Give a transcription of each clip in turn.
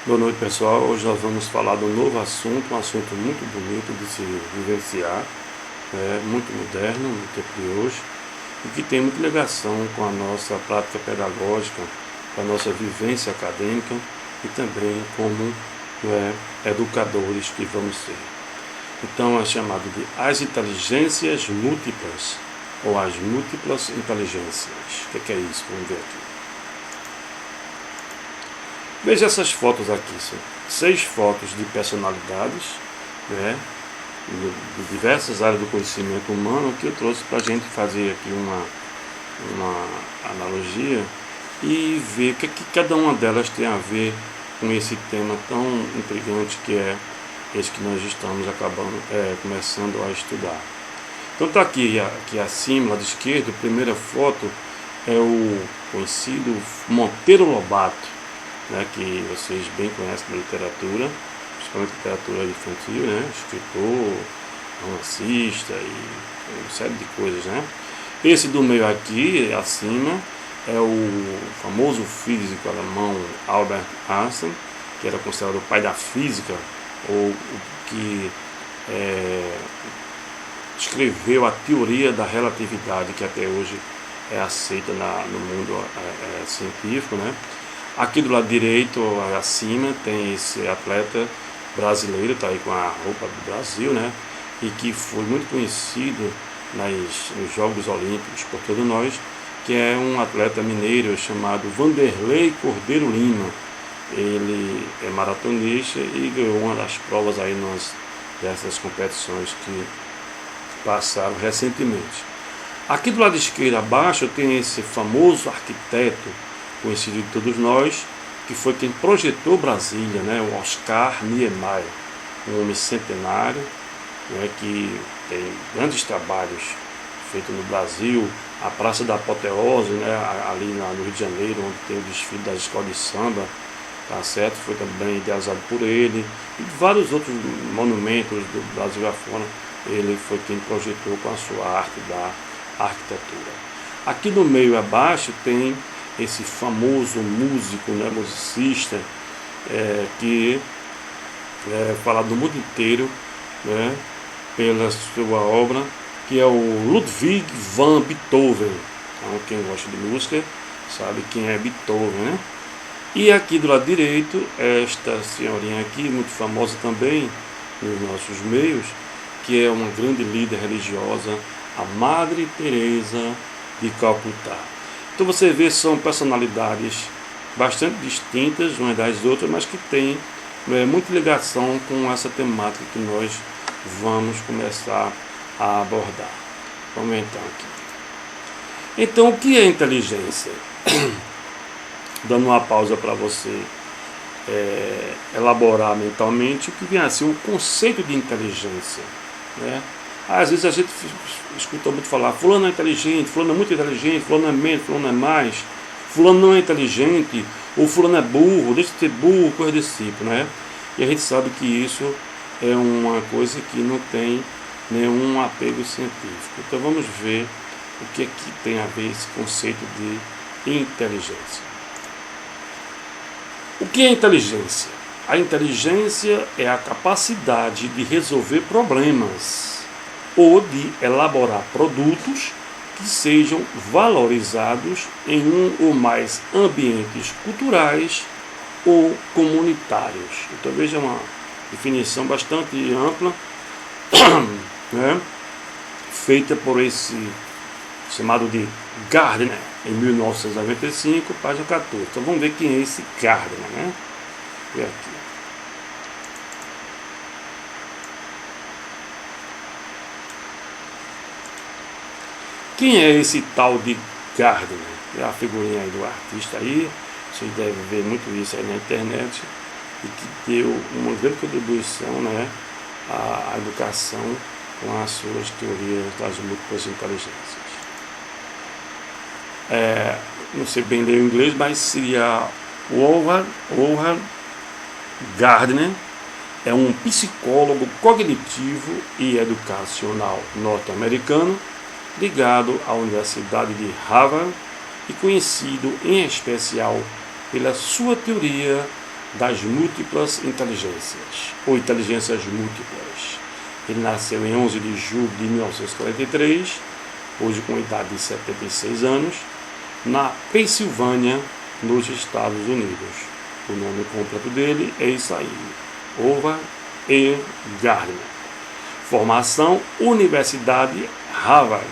Boa noite, pessoal. Hoje nós vamos falar de um novo assunto, um assunto muito bonito de se vivenciar, muito moderno no tempo de hoje e que tem muita ligação com a nossa prática pedagógica, com a nossa vivência acadêmica e também como educadores que vamos ser. Então é chamado de as inteligências múltiplas ou as múltiplas inteligências. O que é isso? Vamos ver aqui. Veja essas fotos aqui, são 6 fotos de personalidades, de diversas áreas do conhecimento humano, que eu trouxe para a gente fazer aqui uma analogia e ver o que cada uma delas tem a ver com esse tema tão intrigante que é esse que nós estamos começando a estudar. Então está aqui acima, lado esquerdo, a primeira foto é o conhecido Monteiro Lobato, que vocês bem conhecem da literatura, principalmente literatura infantil, escritor, romancista e uma série de coisas. Esse do meio aqui, acima, é o famoso físico alemão Albert Einstein, que era considerado o pai da física, ou o que escreveu a teoria da relatividade, que até hoje é aceita no mundo científico. Aqui do lado direito, acima, tem esse atleta brasileiro, está aí com a roupa do Brasil, e que foi muito conhecido nos Jogos Olímpicos por todos nós, que é um atleta mineiro chamado Vanderlei Cordeiro Lima. Ele é maratonista e ganhou uma das provas aí dessas competições que passaram recentemente. Aqui do lado esquerdo abaixo tem esse famoso arquiteto conhecido de todos nós, que foi quem projetou Brasília, o Oscar Niemeyer, um homem centenário, que tem grandes trabalhos feitos no Brasil, a Praça da Apoteose, ali no Rio de Janeiro, onde tem o desfile das escolas de samba, tá certo? Foi também idealizado por ele, e vários outros monumentos do Brasil afora, ele foi quem projetou com a sua arte da arquitetura. Aqui no meio abaixo tem esse famoso músico, musicista, que é falado no mundo inteiro, pela sua obra, que é o Ludwig van Beethoven. Então, quem gosta de música sabe quem é Beethoven, E aqui do lado direito, esta senhorinha aqui, muito famosa também nos nossos meios, que é uma grande líder religiosa, a Madre Teresa de Calcutá. Então você vê, são personalidades bastante distintas umas das outras, mas que têm muita ligação com essa temática que nós vamos começar a abordar. Vamos então aqui. Então, o que é inteligência? Dando uma pausa para você elaborar mentalmente o que vem a ser o conceito de inteligência. Às vezes a gente escuta muito falar, fulano é inteligente, fulano é muito inteligente, fulano é menos, fulano é mais, fulano não é inteligente, ou fulano é burro, deixa de ser burro, coisa desse tipo, E a gente sabe que isso é uma coisa que não tem nenhum apego científico. Então vamos ver o que tem a ver esse conceito de inteligência. O que é inteligência? A inteligência é a capacidade de resolver problemas ou de elaborar produtos que sejam valorizados em um ou mais ambientes culturais ou comunitários. Então veja uma definição bastante ampla, feita por esse chamado de Gardner, em 1995, página 14. Então vamos ver quem é esse Gardner, Vê aqui. Quem é esse tal de Gardner? É a figurinha aí do artista aí, vocês devem ver muito isso aí na internet, e que deu uma grande contribuição à educação com as suas teorias das múltiplas inteligências. Não sei bem ler o inglês, mas seria Howard Gardner. É um psicólogo cognitivo e educacional norte-americano, ligado à Universidade de Harvard e conhecido em especial pela sua teoria das múltiplas inteligências, ou inteligências múltiplas. Ele nasceu em 11 de julho de 1943, hoje com idade de 76 anos, na Pensilvânia, nos Estados Unidos. O nome completo dele é isso aí, Howard E. Gardner. Formação: Universidade Harvard,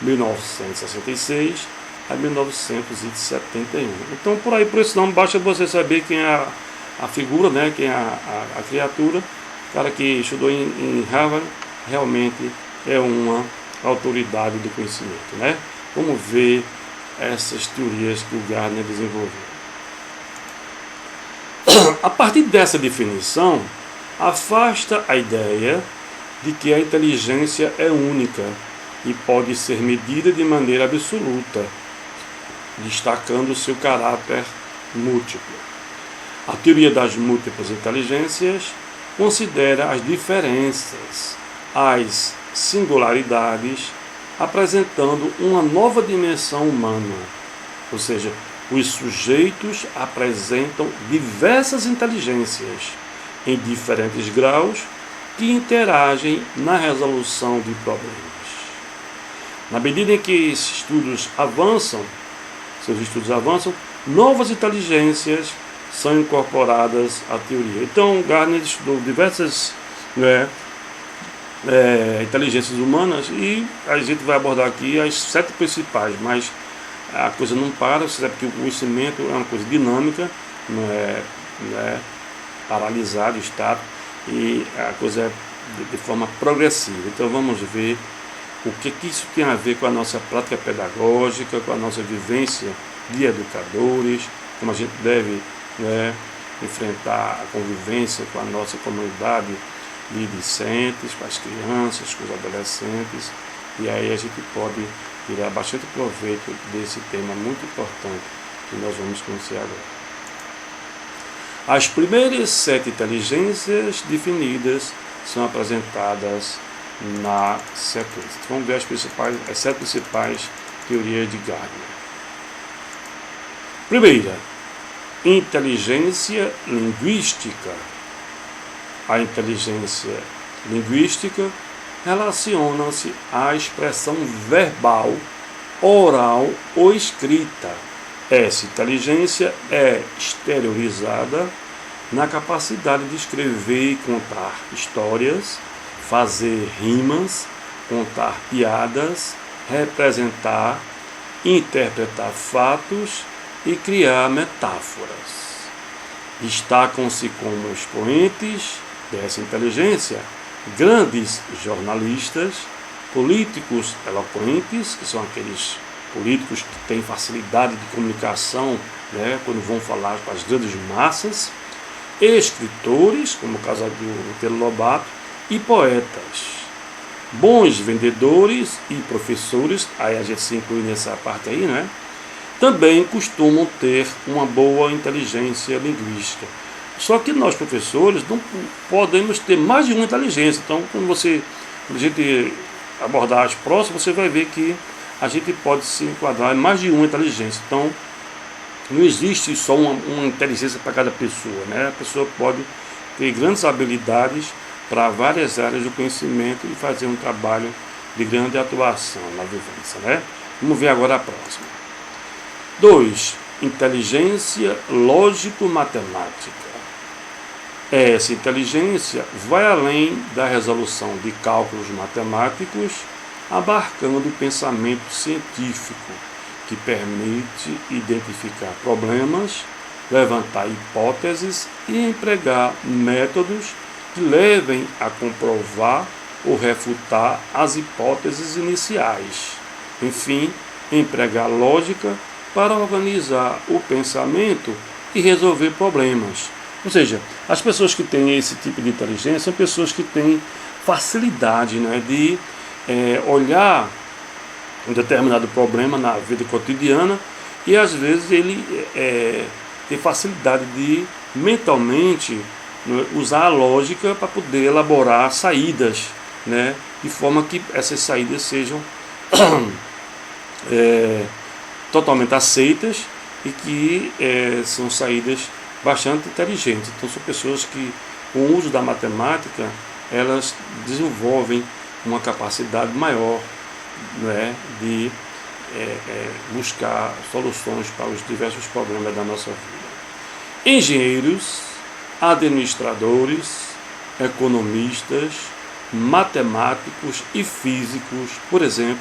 1966 a 1971. Então, por esse nome, basta você saber quem é a figura, né? Quem é a criatura. O cara que estudou em Harvard realmente é uma autoridade do conhecimento, né? Vamos ver essas teorias que o Gardner desenvolveu. A partir dessa definição, afasta a ideia de que a inteligência é única e pode ser medida de maneira absoluta, destacando seu caráter múltiplo. A teoria das múltiplas inteligências considera as diferenças, as singularidades, apresentando uma nova dimensão humana, ou seja, os sujeitos apresentam diversas inteligências em diferentes graus que interagem na resolução de problemas. Na medida em que seus estudos avançam, novas inteligências são incorporadas à teoria. Então, Gardner estudou diversas inteligências humanas e a gente vai abordar aqui as 7 principais, mas a coisa não para, você sabe que o conhecimento é uma coisa dinâmica, não é paralisado, estático, e a coisa é de forma progressiva. Então vamos ver o que isso tem a ver com a nossa prática pedagógica, com a nossa vivência de educadores, como a gente deve enfrentar a convivência com a nossa comunidade de discentes, com as crianças, com os adolescentes, e aí a gente pode tirar bastante proveito desse tema muito importante que nós vamos conhecer agora. As primeiras 7 inteligências definidas são apresentadas na sequência. Vamos ver as 7 principais teorias de Gardner. Primeira, inteligência linguística. A inteligência linguística relaciona-se à expressão verbal, oral ou escrita. Essa inteligência é exteriorizada na capacidade de escrever e contar histórias, fazer rimas, contar piadas, representar, interpretar fatos e criar metáforas. Destacam-se como expoentes dessa inteligência grandes jornalistas, políticos eloquentes, que são aqueles políticos que têm facilidade de comunicação, quando vão falar com as grandes massas, escritores, como o caso do Monteiro Lobato, e poetas. Bons vendedores e professores, aí a gente se inclui nessa parte aí, também costumam ter uma boa inteligência linguística. Só que nós, professores, não podemos ter mais de uma inteligência. Então, quando a gente abordar as próximas, você vai ver que a gente pode se enquadrar em mais de uma inteligência. Então, não existe só uma inteligência para cada pessoa, A pessoa pode ter grandes habilidades para várias áreas do conhecimento e fazer um trabalho de grande atuação na vivência, Vamos ver agora a próxima. 2. Inteligência lógico-matemática. Essa inteligência vai além da resolução de cálculos matemáticos, abarcando o pensamento científico, que permite identificar problemas, levantar hipóteses e empregar métodos que levem a comprovar ou refutar as hipóteses iniciais. Enfim, empregar lógica para organizar o pensamento e resolver problemas. Ou seja, as pessoas que têm esse tipo de inteligência são pessoas que têm facilidade de olhar um determinado problema na vida cotidiana e às vezes ele tem facilidade de mentalmente usar a lógica para poder elaborar saídas, de forma que essas saídas sejam totalmente aceitas e que são saídas bastante inteligentes. Então são pessoas que, com o uso da matemática, elas desenvolvem uma capacidade maior, né, de buscar soluções para os diversos problemas da nossa vida. Engenheiros, administradores, economistas, matemáticos e físicos, por exemplo,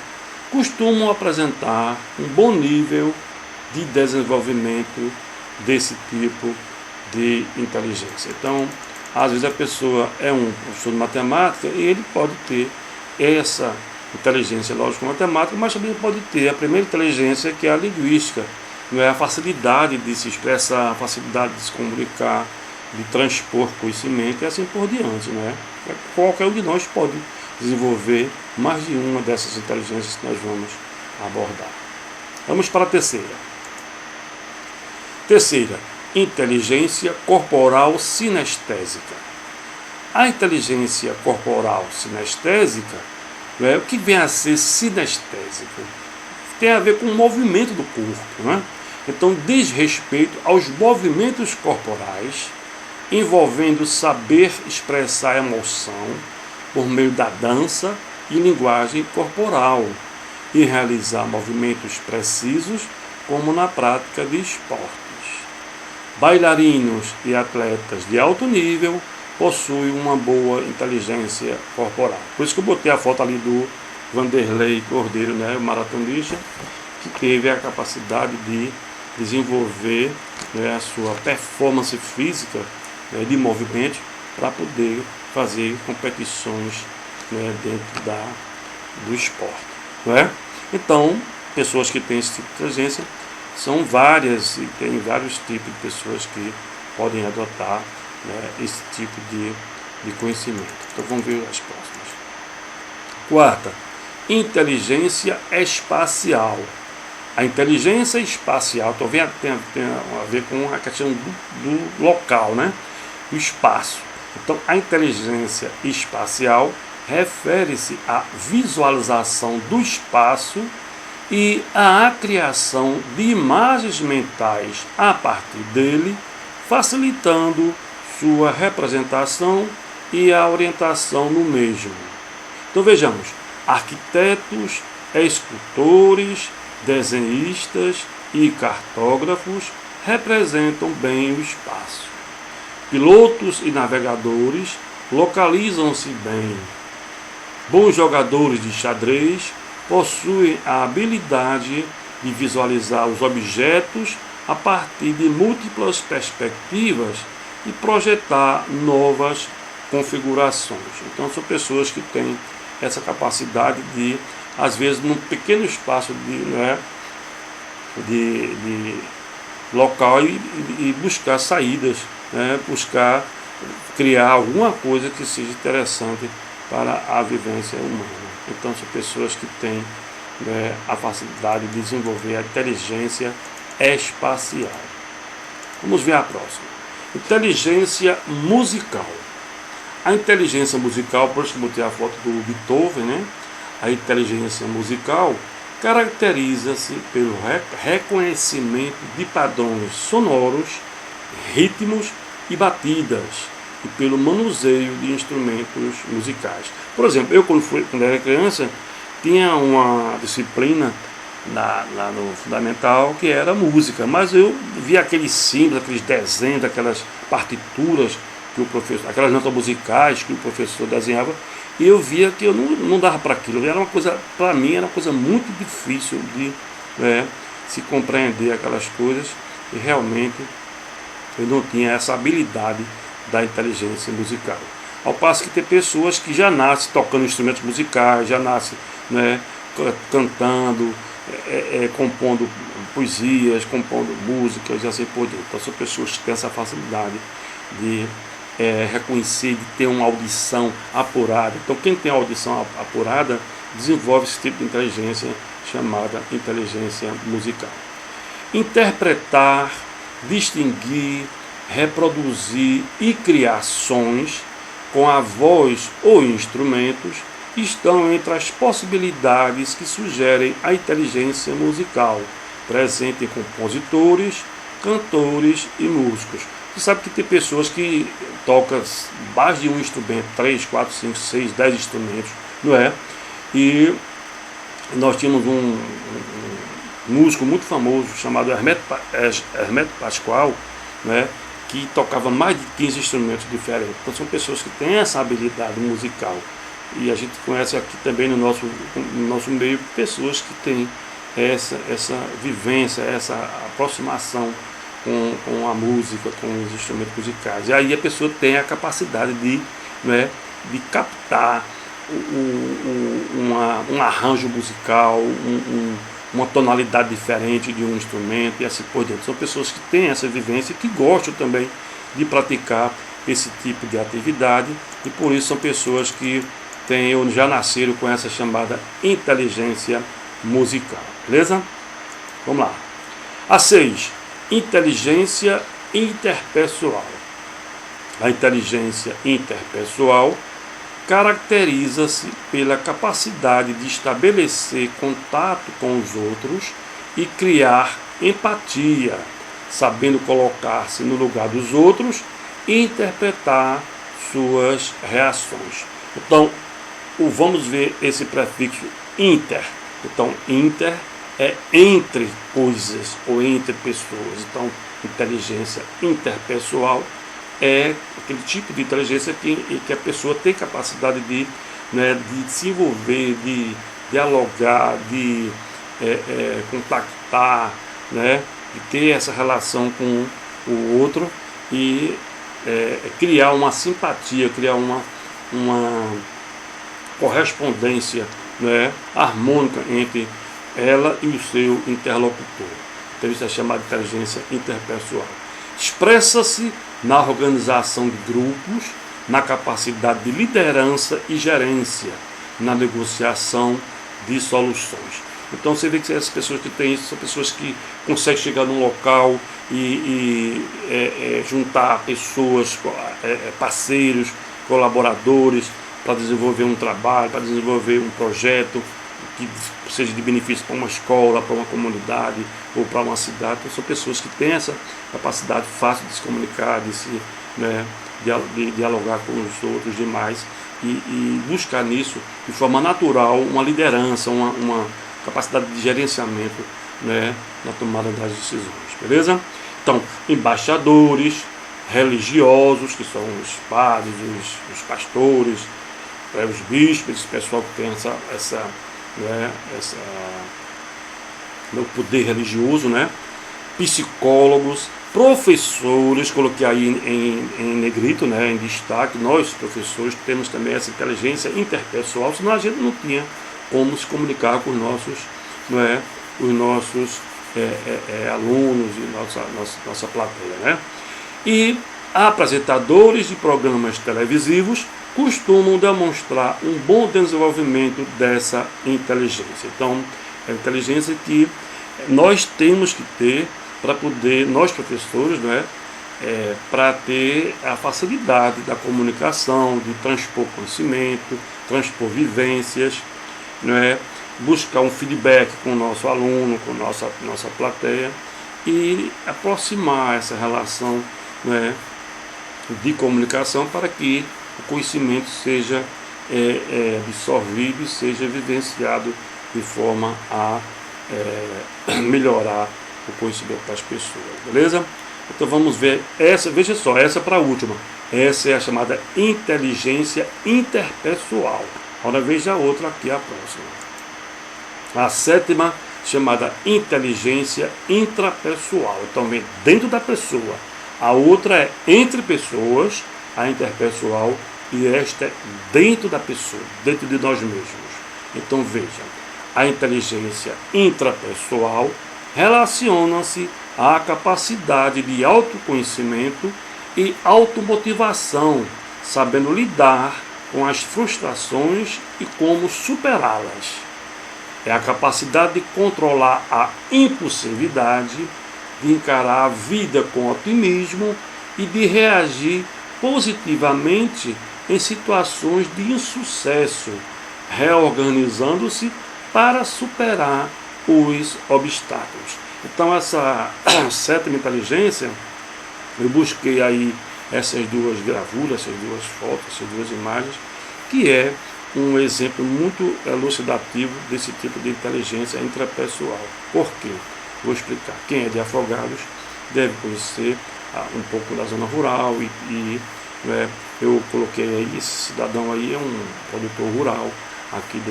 costumam apresentar um bom nível de desenvolvimento desse tipo de inteligência. Então, às vezes a pessoa é um professor de matemática e ele pode ter essa inteligência lógico-matemática, mas também pode ter a primeira inteligência, que é a linguística, não é a facilidade de se expressar, a facilidade de se comunicar, de transpor conhecimento e assim por diante, né? Qualquer um de nós pode desenvolver mais de uma dessas inteligências que nós vamos abordar. Vamos para a terceira. Terceira, inteligência corporal sinestésica. A inteligência corporal sinestésica, o que vem a ser sinestésico? Tem a ver com o movimento do corpo, né? Então diz respeito aos movimentos corporais, envolvendo saber expressar emoção por meio da dança e linguagem corporal e realizar movimentos precisos, como na prática de esportes. Bailarinos e atletas de alto nível possuem uma boa inteligência corporal. Por isso que eu botei a foto ali do Vanderlei Cordeiro, né, o maratonista, que teve a capacidade de desenvolver, né, a sua performance física, né, de movimento para poder fazer competições, né, dentro do esporte. Não é? Então, pessoas que têm esse tipo de inteligência são várias e tem vários tipos de pessoas que podem adotar, né, esse tipo de conhecimento. Então vamos ver as próximas. Quarta, inteligência espacial. A inteligência espacial tem a ver com a questão do local, né? O espaço. Então, a inteligência espacial refere-se à visualização do espaço e à criação de imagens mentais a partir dele, facilitando sua representação e a orientação no mesmo. Então vejamos, arquitetos, escultores, desenhistas e cartógrafos representam bem o espaço. Pilotos e navegadores localizam-se bem. Bons jogadores de xadrez possuem a habilidade de visualizar os objetos a partir de múltiplas perspectivas e projetar novas configurações. Então são pessoas que têm essa capacidade de, às vezes, num pequeno espaço de local e buscar saídas, né? Buscar criar alguma coisa que seja interessante para a vivência humana. Então são pessoas que têm, né, a facilidade de desenvolver a inteligência espacial. Vamos ver a próxima. Inteligência musical. A inteligência musical, por isso que eu botei a foto do Beethoven, né? A inteligência musical caracteriza-se pelo reconhecimento de padrões sonoros, ritmos e batidas, e pelo manuseio de instrumentos musicais. Por exemplo, eu quando era criança, tinha uma disciplina lá no fundamental que era música, mas eu via aqueles símbolos, aqueles desenhos, aquelas partituras que o professor, aquelas notas musicais que o professor desenhava, e eu via que eu não dava para aquilo. Era uma coisa, para mim, era uma coisa muito difícil de, né, se compreender aquelas coisas, e realmente eu não tinha essa habilidade da inteligência musical. Ao passo que tem pessoas que já nascem tocando instrumentos musicais, já nascem, né, cantando, compondo poesias, compondo músicas e assim por diante. Então são pessoas que têm essa facilidade de reconhecer, de ter uma audição apurada. Então quem tem audição apurada desenvolve esse tipo de inteligência chamada inteligência musical. Interpretar, distinguir, reproduzir e criar sons com a voz ou instrumentos estão entre as possibilidades que sugerem a inteligência musical, presente em compositores, cantores e músicos. Você sabe que tem pessoas que tocam mais de um instrumento, 3, 4, 5, 6, 10 instrumentos, não é? E nós tínhamos um músico muito famoso chamado Hermeto Pascoal, né, que tocava mais de 15 instrumentos diferentes. Então são pessoas que têm essa habilidade musical. E a gente conhece aqui também no nosso meio pessoas que têm essa vivência, essa aproximação com a música, com os instrumentos musicais. E aí a pessoa tem a capacidade de, né, de captar um arranjo musical, uma tonalidade diferente de um instrumento e assim por diante. São pessoas que têm essa vivência e que gostam também de praticar esse tipo de atividade, e por isso são pessoas que já nasceram com essa chamada inteligência musical. Beleza? Vamos lá. A 6. Inteligência interpessoal. A inteligência interpessoal caracteriza-se pela capacidade de estabelecer contato com os outros e criar empatia, sabendo colocar-se no lugar dos outros e interpretar suas reações. Então, vamos ver esse prefixo inter. Então, inter é entre coisas ou entre pessoas. Então, inteligência interpessoal é aquele tipo de inteligência que a pessoa tem capacidade de se envolver, de dialogar, de contactar, né, de ter essa relação com o outro e criar uma simpatia, criar uma correspondência, né, harmônica entre ela e o seu interlocutor. Então isso é chamado de inteligência interpessoal. Expressa-se na organização de grupos, na capacidade de liderança e gerência, na negociação de soluções. Então você vê que essas pessoas que têm isso são pessoas que conseguem chegar num local e juntar pessoas, parceiros, colaboradores, para desenvolver um trabalho, para desenvolver um projeto que seja de benefício para uma escola, para uma comunidade ou para uma cidade. Então, são pessoas que têm essa capacidade fácil de se comunicar, de dialogar com os outros demais e buscar nisso, de forma natural, uma liderança, uma capacidade de gerenciamento, né, na tomada das decisões. Beleza? Então, embaixadores religiosos, que são os padres, os pastores, os bispos, esse pessoal que tem o poder religioso, né? Psicólogos, professores, coloquei aí em negrito, né, em destaque. Nós, professores, temos também essa inteligência interpessoal, senão a gente não tinha como se comunicar com os nossos alunos e nossa plateia, né? E apresentadores de programas televisivos costumam demonstrar um bom desenvolvimento dessa inteligência. Então, é a inteligência que nós temos que ter para poder, nós professores, não é, para ter a facilidade da comunicação, de transpor conhecimento, transpor vivências, não é, buscar um feedback com o nosso aluno, com nossa plateia e aproximar essa relação, não é, de comunicação para que o conhecimento seja absorvido e seja vivenciado de forma a melhorar o conhecimento das pessoas, beleza? Então vamos ver essa, veja só, essa para a última. Essa é a chamada inteligência interpessoal. Agora veja a outra aqui, a próxima. A 7ª, chamada inteligência intrapessoal. Então vem dentro da pessoa. A outra é entre pessoas, a interpessoal, e esta é dentro da pessoa, dentro de nós mesmos. Então veja, a inteligência intrapessoal relaciona-se à capacidade de autoconhecimento e automotivação, sabendo lidar com as frustrações e como superá-las. É a capacidade de controlar a impulsividade, de encarar a vida com otimismo e de reagir positivamente em situações de insucesso, reorganizando-se para superar os obstáculos. Então essa 7ª inteligência Eu busquei aí essas duas gravuras, essas duas fotos, essas duas imagens, que é um exemplo muito elucidativo desse tipo de inteligência intrapessoal. Por quê? Vou explicar. Quem é de Afogados deve conhecer um pouco da zona rural né, eu coloquei aí, esse cidadão aí é um produtor rural aqui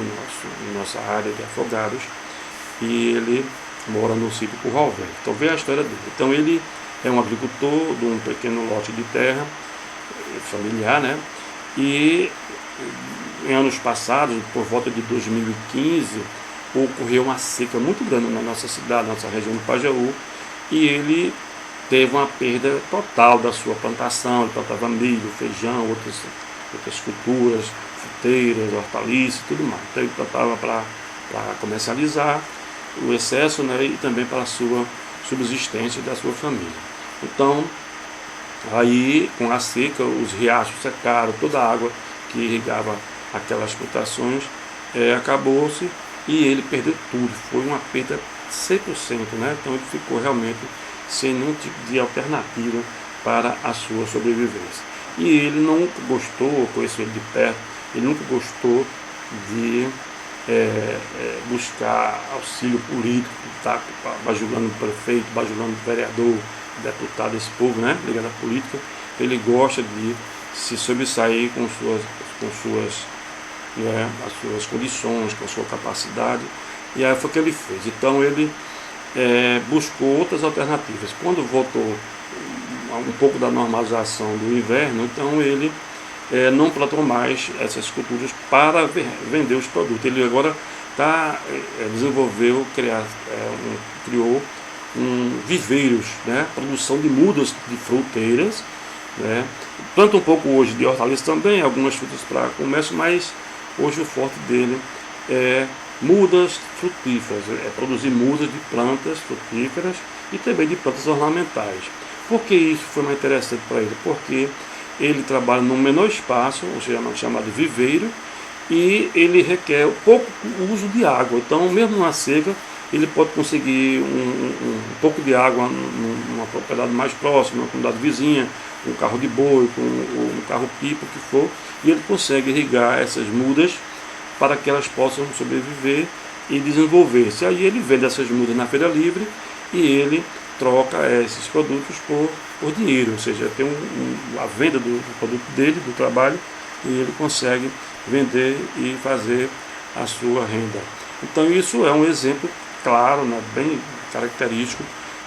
nossa área de Afogados, e ele mora no sítio Curral Velho. Então vê a história dele. Então ele é um agricultor de um pequeno lote de terra familiar, né? E em anos passados, por volta de 2015, ocorreu uma seca muito grande na nossa cidade, na nossa região do Pajeú, e ele teve uma perda total da sua plantação. Ele plantava milho, feijão, outras culturas, fruteiras, hortaliças e tudo mais. Então ele plantava para comercializar o excesso, né, e também para a sua subsistência da sua família. Então, aí com a seca, os riachos secaram, toda a água que irrigava aquelas plantações acabou-se, e ele perdeu tudo. Foi uma perda 100%, né? Então ele ficou realmente sem nenhum tipo de alternativa para a sua sobrevivência. E ele nunca gostou, conheço ele de perto, ele nunca gostou de buscar auxílio político, tá bajulando o prefeito, bajulando o vereador, deputado, esse povo, né, ligado à política. Ele gosta de se sobressair com as suas condições, com a sua capacidade, e aí foi o que ele fez. Então ele buscou outras alternativas. Quando voltou um pouco da normalização do inverno, então ele não plantou mais essas culturas para vender os produtos. Ele agora criou viveiros, né, produção de mudas de fruteiras, né, planta um pouco hoje de hortaliças também, algumas frutas para comércio, mas hoje o forte dele é mudas frutíferas, produzir mudas de plantas frutíferas e também de plantas ornamentais. Por que isso foi mais interessante para ele? Porque ele trabalha num menor espaço, ou seja, chamado viveiro, e ele requer pouco uso de água. Então, mesmo na seca, ele pode conseguir um pouco de água numa propriedade mais próxima, uma comunidade vizinha, um carro de boi, um carro-pipa, o que for, e ele consegue irrigar essas mudas para que elas possam sobreviver e desenvolver-se. Aí ele vende essas mudas na feira livre e ele troca esses produtos por dinheiro, ou seja, tem a venda do produto dele, do trabalho, e ele consegue vender e fazer a sua renda. Então isso é um exemplo claro, né, bem característico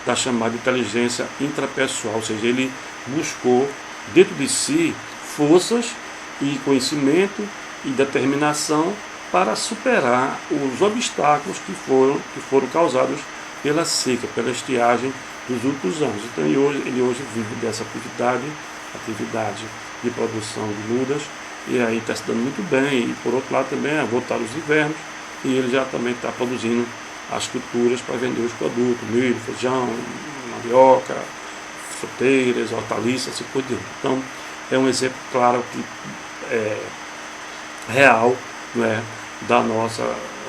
da chamada inteligência intrapessoal, ou seja, ele buscou dentro de si forças e conhecimento e determinação para superar os obstáculos que foram causados pela seca, pela estiagem dos últimos anos. Então ele hoje vive dessa atividade de produção de mudas, e aí está se dando muito bem. E por outro lado também voltaram os invernos, e ele já também está produzindo as culturas para vender os produtos, milho, feijão, mandioca, fruteiras, hortaliças, assim por diante. Então é um exemplo claro que real, não é, da nossa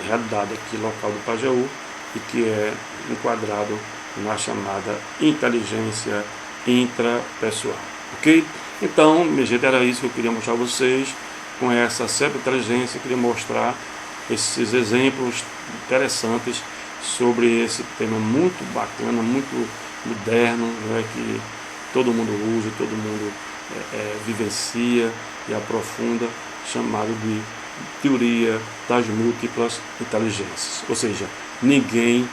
realidade aqui local do Pajeú, e que é enquadrado na chamada inteligência intrapessoal. Ok? Então, minha gente, era isso que eu queria mostrar a vocês. Com essa sempre inteligência, eu queria mostrar esses exemplos interessantes sobre esse tema muito bacana, muito moderno, né, que todo mundo usa, todo mundo vivencia e aprofunda, chamado de teoria das múltiplas inteligências. Ou seja, ninguém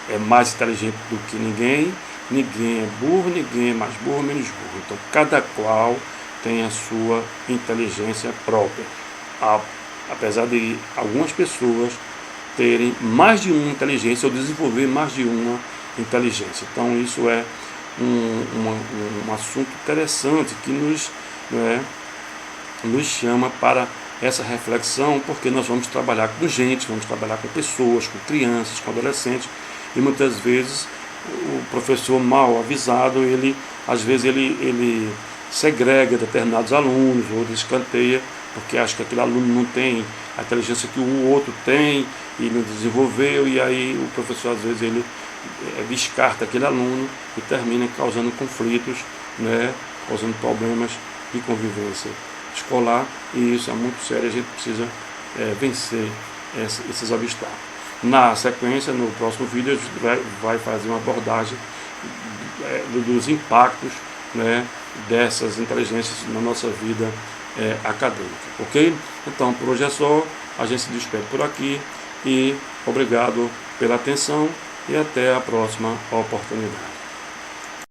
é mais inteligente do que ninguém, ninguém é burro, ninguém é mais burro, menos burro. Então, cada qual tem a sua inteligência própria. Apesar de algumas pessoas terem mais de uma inteligência ou desenvolver mais de uma inteligência. Então, isso é um assunto interessante que nos chama para essa reflexão, porque nós vamos trabalhar com gente, vamos trabalhar com pessoas, com crianças, com adolescentes, e muitas vezes o professor mal avisado, às vezes ele segrega determinados alunos, ou escanteia, porque acha que aquele aluno não tem a inteligência que o outro tem e não desenvolveu, e aí o professor às vezes ele descarta aquele aluno e termina causando conflitos né, causando problemas de convivência escolar, e isso é muito sério, a gente precisa vencer esses obstáculos. Na sequência, no próximo vídeo, a gente vai fazer uma abordagem dos impactos, né, dessas inteligências na nossa vida acadêmica, ok? Então, por hoje é só, a gente se despede por aqui e obrigado pela atenção e até a próxima oportunidade.